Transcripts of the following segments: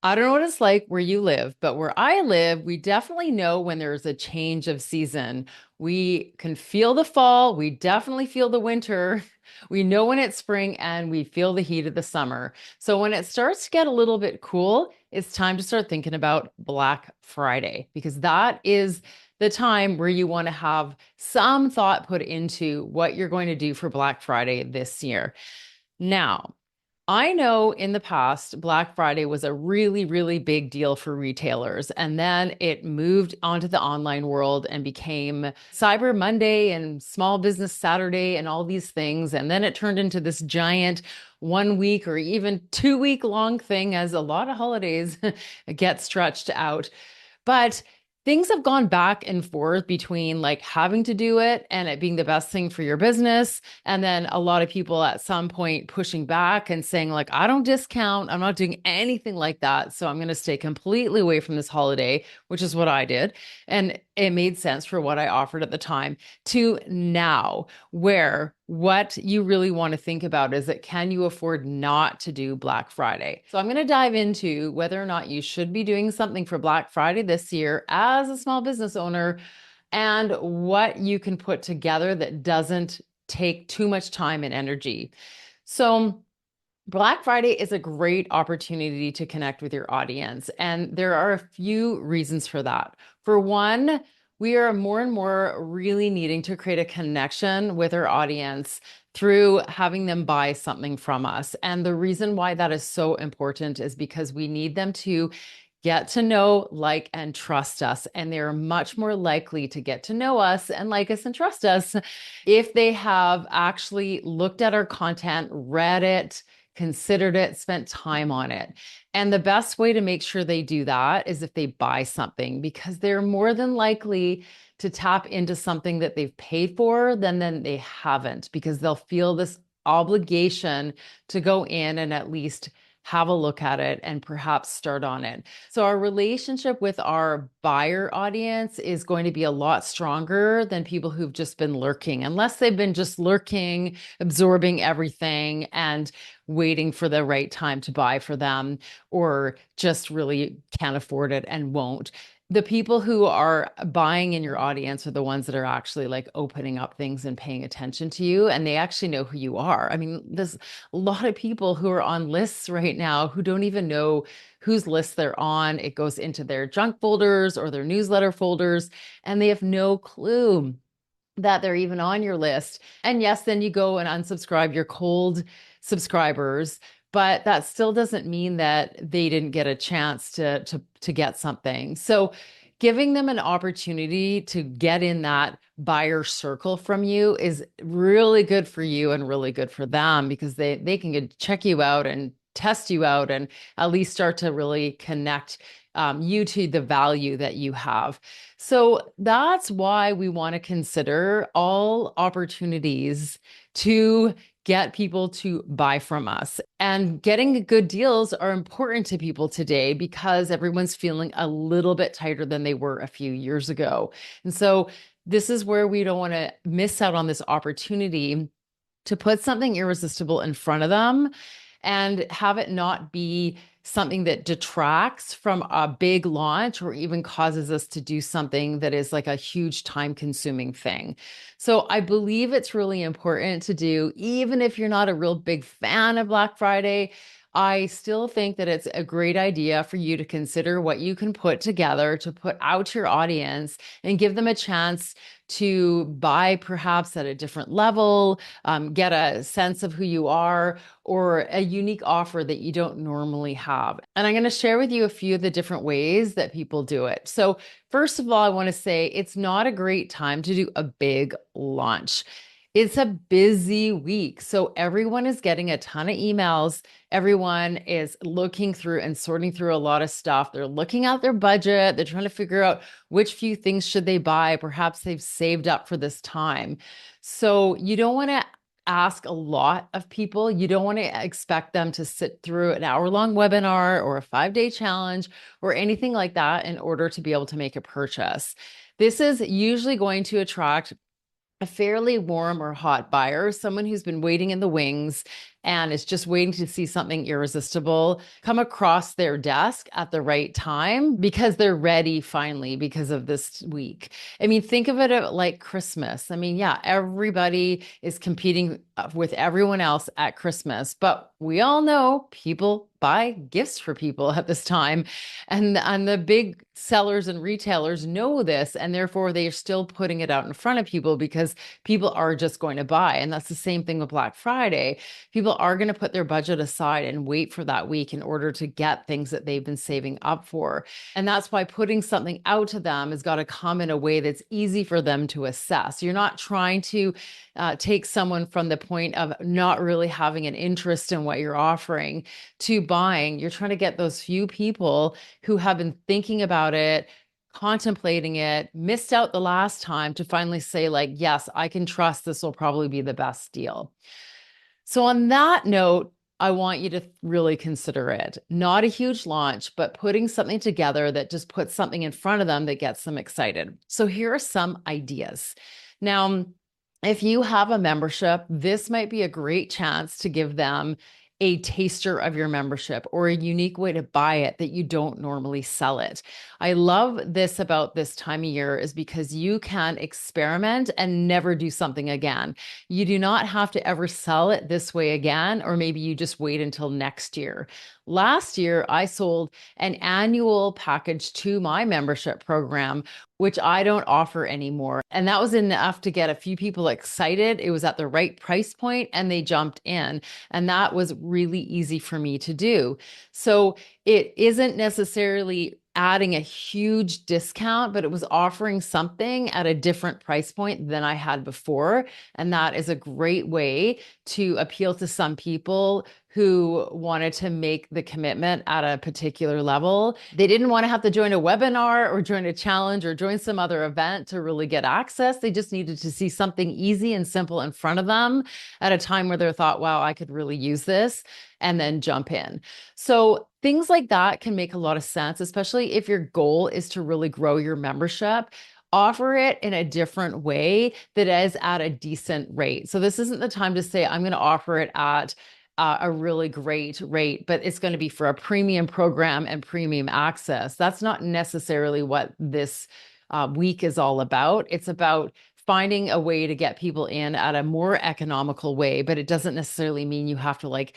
I don't know what it's like where you live, but where I live, we definitely know when there's a change of season. We can feel the fall, we definitely feel the winter. We know when it's spring and we feel the heat of the summer. So when it starts to get a little bit cool, it's time to start thinking about Black Friday because that is the time where you want to have some thought put into what you're going to do for Black Friday this year. Now, I know in the past, Black Friday was a really, really big deal for retailers. And then it moved onto the online world and became Cyber Monday and Small Business Saturday and all these things. And then it turned into this giant 1 week or even 2 week long thing as a lot of holidays get stretched out. But things have gone back and forth between like having to do it and it being the best thing for your business. And then a lot of people at some point pushing back and saying, like, I don't discount. I'm not doing anything like that. So I'm going to stay completely away from this holiday, which is what I did. And it made sense for what I offered at the time to now, where what you really want to think about is that can you afford not to do Black Friday? So I'm going to dive into whether or not you should be doing something for Black Friday this year as a small business owner and what you can put together that doesn't take too much time and energy. So Black Friday is a great opportunity to connect with your audience, and there are a few reasons for that. For one, we are more and more really needing to create a connection with our audience through having them buy something from us. And the reason why that is so important is because we need them to get to know, like, and trust us. And they're much more likely to get to know us and like us and trust us if they have actually looked at our content, read it, considered it, spent time on it. And the best way to make sure they do that is if they buy something, because they're more than likely to tap into something that they've paid for than they haven't, because they'll feel this obligation to go in and at least have a look at it and perhaps start on it. So our relationship with our buyer audience is going to be a lot stronger than people who've just been lurking, unless they've been just lurking, absorbing everything and waiting for the right time to buy for them, or just really can't afford it and won't. The people who are buying in your audience are the ones that are actually like opening up things and paying attention to you, and they actually know who you are. I mean, there's a lot of people who are on lists right now who don't even know whose list they're on. It goes into their junk folders or their newsletter folders, and they have no clue that they're even on your list. And yes, then you go and unsubscribe your cold subscribers, but that still doesn't mean that they didn't get a chance to get something. So giving them an opportunity to get in that buyer circle from you is really good for you and really good for them, because they can check you out and test you out and at least start to really connect you to the value that you have. So that's why we want to consider all opportunities to get people to buy from us. And getting good deals are important to people today because everyone's feeling a little bit tighter than they were a few years ago. And so this is where we don't want to miss out on this opportunity to put something irresistible in front of them and have it not be something that detracts from a big launch or even causes us to do something that is like a huge time consuming thing. So I believe it's really important to do, even if you're not a real big fan of Black Friday. I still think that it's a great idea for you to consider what you can put together to put out to your audience and give them a chance to buy perhaps at a different level, get a sense of who you are, or a unique offer that you don't normally have. And I'm going to share with you a few of the different ways that people do it. So, first of all, I want to say it's not a great time to do a big launch. It's a busy week. So everyone is getting a ton of emails. Everyone is looking through and sorting through a lot of stuff. They're looking at their budget. They're trying to figure out which few things should they buy. Perhaps they've saved up for this time. So you don't want to ask a lot of people. You don't want to expect them to sit through an hour-long webinar or a 5-day challenge or anything like that in order to be able to make a purchase. This is usually going to attract a fairly warm or hot buyer, someone who's been waiting in the wings and is just waiting to see something irresistible come across their desk at the right time because they're ready finally because of this week. I mean, think of it like Christmas. I mean, yeah, everybody is competing with everyone else at Christmas, but we all know people buy gifts for people at this time. And the big sellers and retailers know this, and therefore they are still putting it out in front of people because people are just going to buy. And that's the same thing with Black Friday. People are going to put their budget aside and wait for that week in order to get things that they've been saving up for. And that's why putting something out to them has got to come in a way that's easy for them to assess. You're not trying to take someone from the point of not really having an interest in what you're offering to buying. You're trying to get those few people who have been thinking about it, contemplating it, missed out the last time to finally say, like, yes, I can trust this will probably be the best deal. So on that note, I want you to really consider it. Not a huge launch, but putting something together that just puts something in front of them that gets them excited. So here are some ideas. Now, if you have a membership, this might be a great chance to give them a taster of your membership or a unique way to buy it that you don't normally sell it. I love this about this time of year is because you can experiment and never do something again. You do not have to ever sell it this way again, or maybe you just wait until next year. Last year, I sold an annual package to my membership program, which I don't offer anymore. And that was enough to get a few people excited. It was at the right price point and they jumped in. And that was really easy for me to do. So it isn't necessarily adding a huge discount, but it was offering something at a different price point than I had before. And that is a great way to appeal to some people who wanted to make the commitment at a particular level. They didn't want to have to join a webinar or join a challenge or join some other event to really get access. They just needed to see something easy and simple in front of them at a time where they thought, wow, I could really use this, and then jump in. So things like that can make a lot of sense, especially if your goal is to really grow your membership. Offer it in a different way that is at a decent rate. So this isn't the time to say, I'm going to offer it at a really great rate, but it's going to be for a premium program and premium access. That's not necessarily what this week is all about. It's about finding a way to get people in at a more economical way, but it doesn't necessarily mean you have to like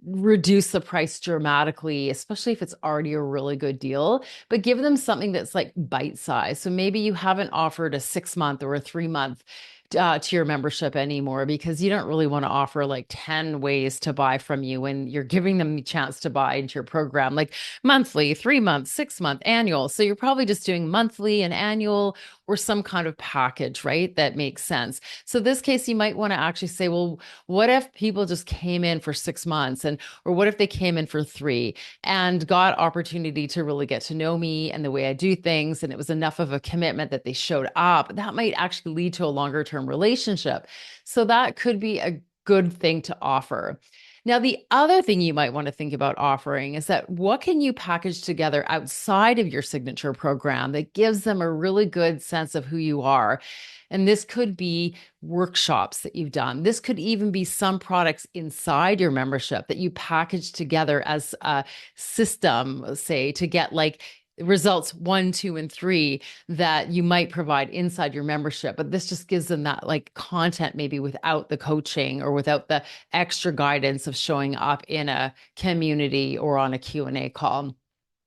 reduce the price dramatically, especially if it's already a really good deal, but give them something that's like bite size. So maybe you haven't offered a 6-month or a 3-month to your membership anymore because you don't really want to offer like 10 ways to buy from you when you're giving them the chance to buy into your program, like monthly, 3 months, 6-month, annual. So you're probably just doing monthly and annual or some kind of package, right? That makes sense. So this case, you might want to actually say, well, what if people just came in for 6 months or what if they came in for 3 and got opportunity to really get to know me and the way I do things. And it was enough of a commitment that they showed up. That might actually lead to a longer term relationship. So that could be a good thing to offer. Now, the other thing you might want to think about offering is that what can you package together outside of your signature program that gives them a really good sense of who you are? And this could be workshops that you've done. This could even be some products inside your membership that you package together as a system, say, to get like results 1, 2, and 3 that you might provide inside your membership. But this just gives them that like content, maybe without the coaching or without the extra guidance of showing up in a community or on a Q&A call.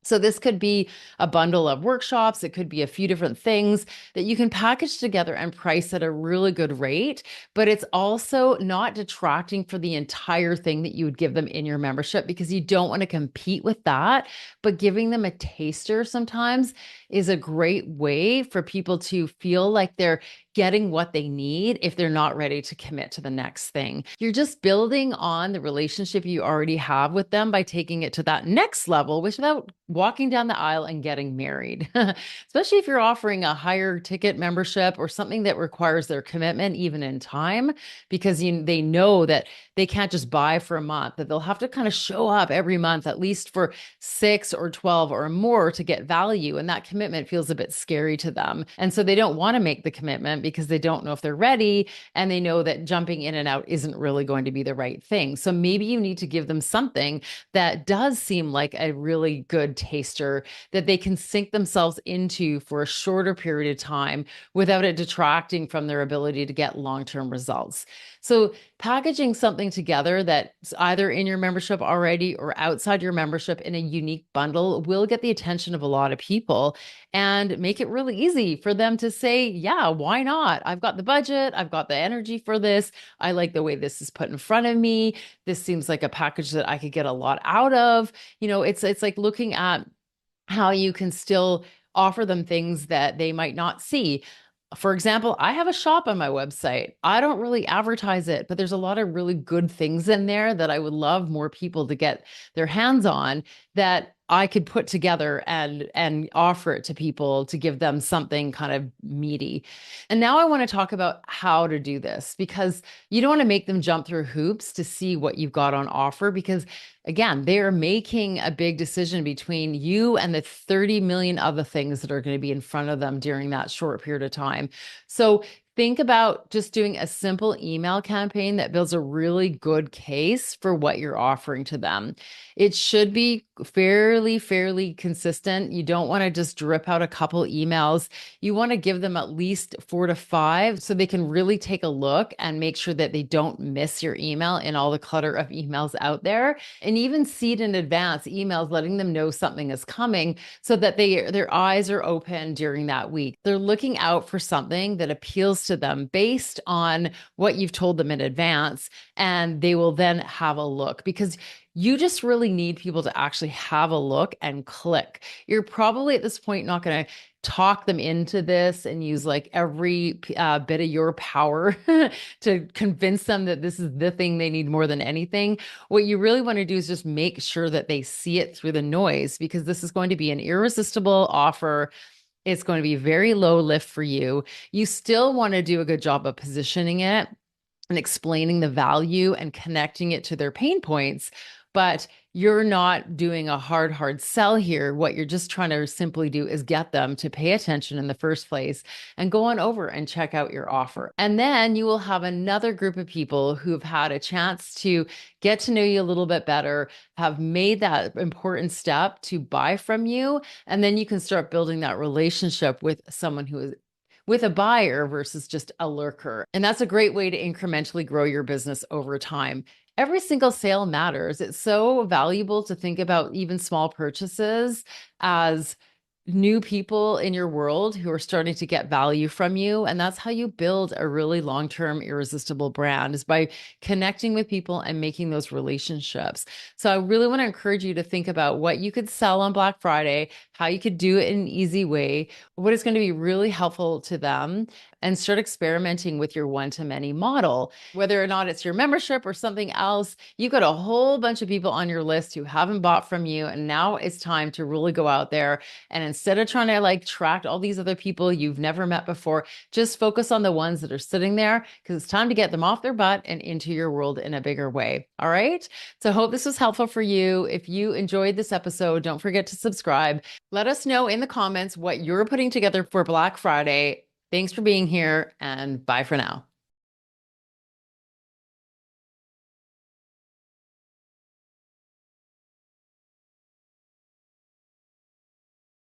So this could be a bundle of workshops. It could be a few different things that you can package together and price at a really good rate, but it's also not detracting for the entire thing that you would give them in your membership because you don't want to compete with that. But giving them a taster sometimes is a great way for people to feel like they're getting what they need if they're not ready to commit to the next thing. You're just building on the relationship you already have with them by taking it to that next level, without walking down the aisle and getting married, especially if you're offering a higher ticket membership or something that requires their commitment even in time, because they know that they can't just buy for a month, that they'll have to kind of show up every month, at least for 6 or 12 or more to get value. And that commitment feels a bit scary to them. And so they don't want to make the commitment because they don't know if they're ready. And they know that jumping in and out isn't really going to be the right thing. So maybe you need to give them something that does seem like a really good taster that they can sink themselves into for a shorter period of time without it detracting from their ability to get long-term results. So packaging something together that's either in your membership already or outside your membership in a unique bundle will get the attention of a lot of people and make it really easy for them to say, yeah, why not? I've got the budget, I've got the energy for this. I like the way this is put in front of me. This seems like a package that I could get a lot out of. It's like looking at how you can still offer them things that they might not see. For example, I have a shop on my website. I don't really advertise it, but there's a lot of really good things in there that I would love more people to get their hands on that I could put together and offer it to people to give them something kind of meaty. And now I want to talk about how to do this because you don't want to make them jump through hoops to see what you've got on offer because again, they're making a big decision between you and the 30 million other things that are going to be in front of them during that short period of time. So think about just doing a simple email campaign that builds a really good case for what you're offering to them. It should be fairly consistent. You don't want to just drip out a couple emails. You want to give them at least 4 to 5 so they can really take a look and make sure that they don't miss your email in all the clutter of emails out there. And even seed in advance emails, letting them know something is coming so that their eyes are open during that week. They're looking out for something that appeals to them based on what you've told them in advance, and they will then have a look because you just really need people to actually have a look and click. You're probably at this point not going to talk them into this and use like every bit of your power to convince them that this is the thing they need more than anything. What you really want to do is just make sure that they see it through the noise because this is going to be an irresistible offer. It's going to be very low lift for you. You still want to do a good job of positioning it and explaining the value and connecting it to their pain points. But you're not doing a hard sell here. What you're just trying to simply do is get them to pay attention in the first place and go on over and check out your offer. And then you will have another group of people who've had a chance to get to know you a little bit better, have made that important step to buy from you. And then you can start building that relationship with someone who is with a buyer versus just a lurker. And that's a great way to incrementally grow your business over time. Every single sale matters. It's so valuable to think about even small purchases as new people in your world who are starting to get value from you. And that's how you build a really long-term irresistible brand, is by connecting with people and making those relationships. So I really want to encourage you to think about what you could sell on Black Friday, how you could do it in an easy way, what is going to be really helpful to them, and start experimenting with your one-to-many model. Whether or not it's your membership or something else, you've got a whole bunch of people on your list who haven't bought from you. And now it's time to really go out there and instead of trying to like track all these other people you've never met before, just focus on the ones that are sitting there because it's time to get them off their butt and into your world in a bigger way. All right. So I hope this was helpful for you. If you enjoyed this episode, don't forget to subscribe. Let us know in the comments what you're putting together for Black Friday. Thanks for being here and bye for now.